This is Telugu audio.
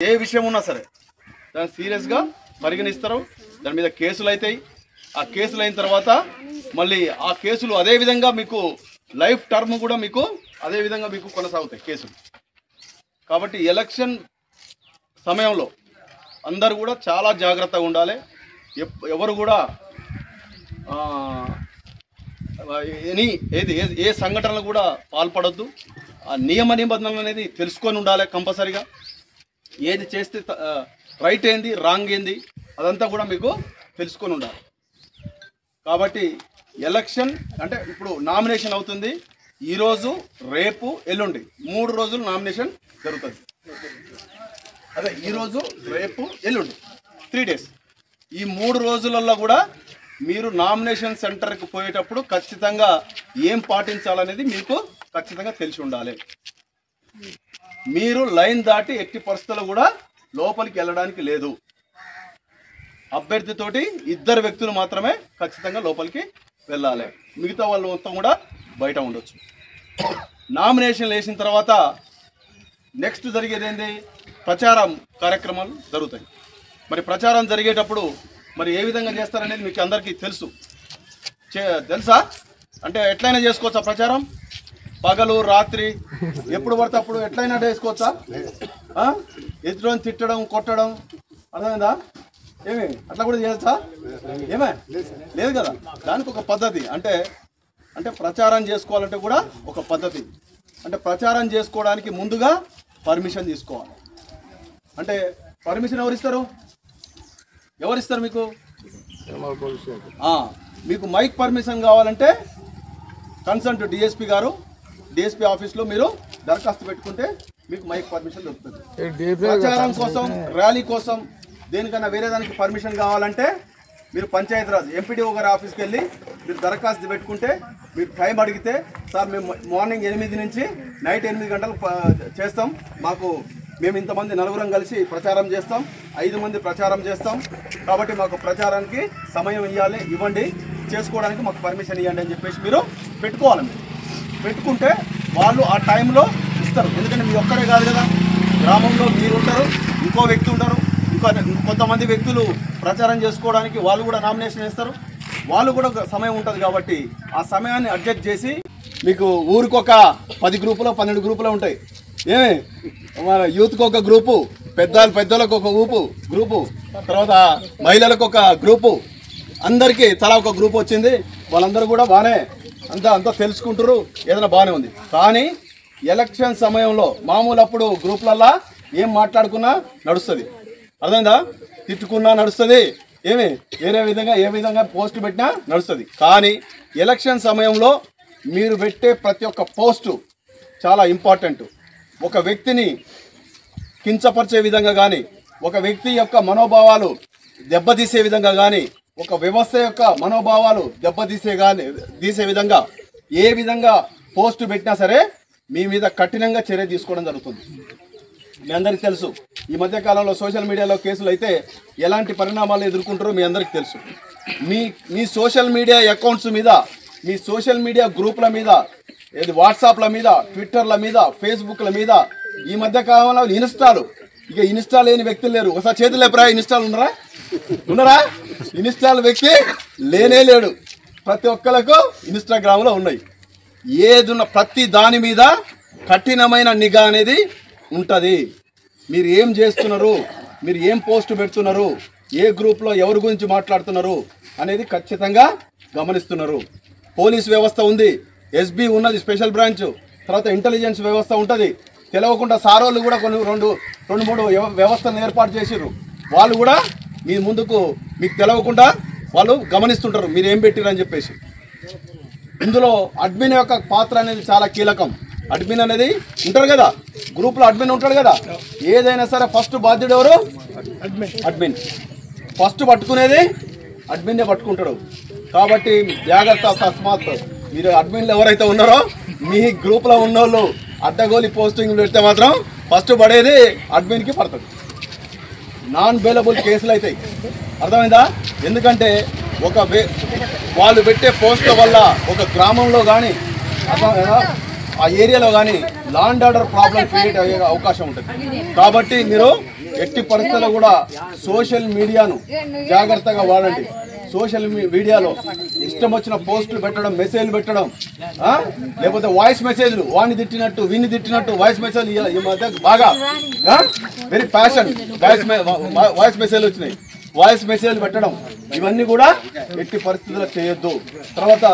ఏ విషయం ఉన్నా సరే దాన్ని సీరియస్గా పరిగణిస్తారు. దాని మీద కేసులు అవుతాయి. ఆ కేసులు అయిన తర్వాత మళ్ళీ ఆ కేసులు అదే విధంగా మీకు లైఫ్ టర్మ్ కూడా మీకు అదే విధంగా మీకు కొనసాగుతాయి కేసులు. కాబట్టి ఎలక్షన్ సమయంలో అందరూ కూడా చాలా జాగ్రత్తగా ఉండాలి. ఎవరు కూడా ఏ సంఘటనలు కూడా పాల్పడొద్దు. ఆ నియమ నిబంధనలు అనేది తెలుసుకొని ఉండాలి కంపల్సరీగా. ఏది చేస్తే రైట్ ఏంది రాంగ్ ఏంది అదంతా కూడా మీకు తెలుసుకొని ఉండాలి. కాబట్టి ఎలక్షన్ అంటే ఇప్పుడు నామినేషన్ అవుతుంది. ఈరోజు రేపు ఎల్లుండి 3 రోజులు నామినేషన్ జరుగుతుంది. అదే ఈరోజు రేపు ఎల్లుండి 3 days. ఈ 3 రోజులలో కూడా మీరు నామినేషన్ సెంటర్కి పోయేటప్పుడు ఖచ్చితంగా ఏం పాటించాలనేది మీకు ఖచ్చితంగా తెలిసి ఉండాలి. మీరు లైన్ దాటి ఎట్టి పరిస్థితుల్లో కూడా లోపలికి వెళ్ళడానికి లేదు. అభ్యర్థితోటి 2 వ్యక్తులు మాత్రమే ఖచ్చితంగా లోపలికి వెళ్ళాలి. మిగతా వాళ్ళు మొత్తం కూడా బయట ఉండొచ్చు. నామినేషన్ వేసిన తర్వాత నెక్స్ట్ జరిగేది ఏంటి? ప్రచారం కార్యక్రమాలు జరుగుతాయి. మరి ప్రచారం జరిగేటప్పుడు మరి ఏ విధంగా చేస్తారనేది మీకు అందరికీ తెలుసా? అంటే ఎట్లయినా చేసుకోవచ్చా ప్రచారం? పగలు రాత్రి ఎప్పుడు పడితే అప్పుడు ఎట్లయినా చేసుకోవచ్చా? ఎదురుని తిట్టడం కొట్టడం అర్థమైందా? ఏమి అట్లా కూడా చేయొచ్చా? ఏమే లేదు కదా. దానికి ఒక పద్ధతి అంటే ప్రచారం చేసుకోవాలంటే కూడా ఒక పద్ధతి. అంటే ప్రచారం చేసుకోవడానికి ముందుగా పర్మిషన్ తీసుకోవాలి. అంటే పర్మిషన్ ఎవరిస్తారు మీకు? మీకు మైక్ పర్మిషన్ కావాలంటే కన్సర్న్ డిఎస్పీ గారు డిఎస్పీ ఆఫీస్లో మీరు దరఖాస్తు పెట్టుకుంటే మీకు మైక్ పర్మిషన్ దొరుకుతుంది. ప్రచారం కోసం ర్యాలీ కోసం దేనికన్నా వేరే దానికి పర్మిషన్ కావాలంటే మీరు పంచాయతీరాజ్ ఎంపీడీఓ గారి ఆఫీస్కి వెళ్ళి మీరు దరఖాస్తు పెట్టుకుంటే మీరు టైం అడిగితే సార్ మేము మార్నింగ్ 8 నుంచి నైట్ 8 గంటలు చేస్తాం, మేము ఇంతమంది 4 కలిసి ప్రచారం చేస్తాం, 5 మంది ప్రచారం చేస్తాం, కాబట్టి మాకు ప్రచారానికి సమయం ఇవ్వండి, చేసుకోవడానికి మాకు పర్మిషన్ ఇవ్వండి అని చెప్పేసి మీరు పెట్టుకోవాలి. పెట్టుకుంటే వాళ్ళు ఆ టైంలో ఇస్తారు. ఎందుకంటే మీ ఒక్కరే కాదు కదా, గ్రామంలో మీరు ఉంటారు, ఇంకో వ్యక్తి ఉంటారు, కొంతమంది వ్యక్తులు ప్రచారం చేసుకోవడానికి వాళ్ళు కూడా నామినేషన్ వేస్తారు, వాళ్ళు కూడా సమయం ఉంటుంది. కాబట్టి ఆ సమయాన్ని అడ్జస్ట్ చేసి మీకు ఊరికొక 10 గ్రూపులో 12 గ్రూపులో ఉంటాయి. మన యూత్కి ఒక గ్రూపు, పెద్దలకు ఒక గ్రూపు, తర్వాత మహిళలకు ఒక గ్రూపు, అందరికీ తలా ఒక గ్రూప్ వచ్చింది. వాళ్ళందరూ కూడా బాగానే అంతా తెలుసుకుంటారు, ఏదైనా బాగానే ఉంది. కానీ ఎలక్షన్ సమయంలో మామూలు అప్పుడు గ్రూప్లల్లా ఏం మాట్లాడుకున్నా నడుస్తుంది, అర్థమైందా? తిట్టుకున్నా నడుస్తుంది, ఏ విధంగా పోస్ట్ పెట్టినా నడుస్తుంది. కానీ ఎలక్షన్ సమయంలో మీరు పెట్టే ప్రతి ఒక్క పోస్టు చాలా ఇంపార్టెంట్. ఒక వ్యక్తిని కించపరిచే విధంగా కానీ, ఒక వ్యక్తి యొక్క మనోభావాలు దెబ్బతీసే విధంగా కానీ, ఒక వ్యవస్థ యొక్క మనోభావాలు తీసే విధంగా ఏ విధంగా పోస్టు పెట్టినా సరే మీ మీద కఠినంగా చర్య తీసుకోవడం జరుగుతుంది. మీ అందరికీ తెలుసు, ఈ మధ్యకాలంలో సోషల్ మీడియాలో కేసులు అయితే ఎలాంటి పరిణామాలు ఎదుర్కొంటారో మీ అందరికీ తెలుసు. మీ సోషల్ మీడియా అకౌంట్స్ మీద, మీ సోషల్ మీడియా గ్రూపుల మీద, వాట్సాప్ల మీద, ట్విట్టర్ల మీద, ఫేస్బుక్ల మీద, ఈ మధ్యకాలంలో ఇన్స్టా లేని వ్యక్తులు లేరు. ఒకసారి చేతులు లేపరా, ఇన్స్టాల్ ఉన్నారా? ఇన్స్టాల్ వ్యక్తి లేడు. ప్రతి ఒక్కరికి ఇన్స్టాగ్రామ్లో ఉన్నాయి. ఏదున్న ప్రతి దాని మీద కఠినమైన నిఘా అనేది ఉంటుంది. మీరు ఏం చేస్తున్నారు, మీరు ఏం పోస్ట్ పెడుతున్నారు, ఏ గ్రూప్లో ఎవరి గురించి మాట్లాడుతున్నారు అనేది ఖచ్చితంగా గమనిస్తున్నారు. పోలీస్ వ్యవస్థ ఉంది, ఎస్బీ ఉన్నది, స్పెషల్ బ్రాంచ్, తర్వాత ఇంటెలిజెన్స్ వ్యవస్థ ఉంటుంది. తెలవకుండా సారోళ్ళు కూడా రెండు మూడు వ్యవస్థలను ఏర్పాటు చేసిర్రు. వాళ్ళు కూడా మీ ముందుకు మీకు తెలవకుండా వాళ్ళు గమనిస్తుంటారు మీరు ఏం పెట్టిరని చెప్పేసి. ఇందులో అడ్మిన్ యొక్క పాత్ర అనేది చాలా కీలకం. అడ్మిన్ అనేది ఉంటారు కదా, గ్రూప్లో అడ్మిన్ ఉంటాడు కదా. ఏదైనా సరే ఫస్ట్ బాధ్యుడు ఎవరు? అడ్మిన్. ఫస్ట్ పట్టుకునేది అడ్మిన్నే పట్టుకుంటాడు. కాబట్టి జాగ్రత్త. తస్మాత్ మీరు అడ్మిన్లు ఎవరైతే ఉన్నారో మీ గ్రూప్లో ఉన్నోళ్ళు అడ్డగోలి పోస్టింగ్ పెడితే మాత్రం ఫస్ట్ పడేది అడ్మిన్కి పడుతుంది. నాన్ బెయిలబుల్ కేసులు అవుతాయి, అర్థమైందా? ఎందుకంటే వాళ్ళు పెట్టే పోస్టుల వల్ల ఒక గ్రామంలో కానీ ఆ ఏరియాలో కానీ law and order problem create అయ్యే అవకాశం ఉంటుంది. కాబట్టి మీరు ఎట్టి పరిస్థితుల్లో కూడా సోషల్ మీడియాను జాగ్రత్తగా వాడండి. సోషల్ మీడియాలో ఇష్టం వచ్చిన పోస్టులు పెట్టడం, మెసేజ్లు పెట్టడం, లేకపోతే వాయిస్ మెసేజ్లు, వాడిని తిట్టినట్టు వీడిని తిట్టినట్టు వాయిస్ మెసేజ్ ఈ మధ్య బాగా వెరీ ప్యాషన్ వాయిస్ మెసేజ్లు వచ్చినాయి. వాయిస్ మెసేజ్లు పెట్టడం ఇవన్నీ కూడా ఎట్టి పరిస్థితుల్లో చేయొద్దు. తర్వాత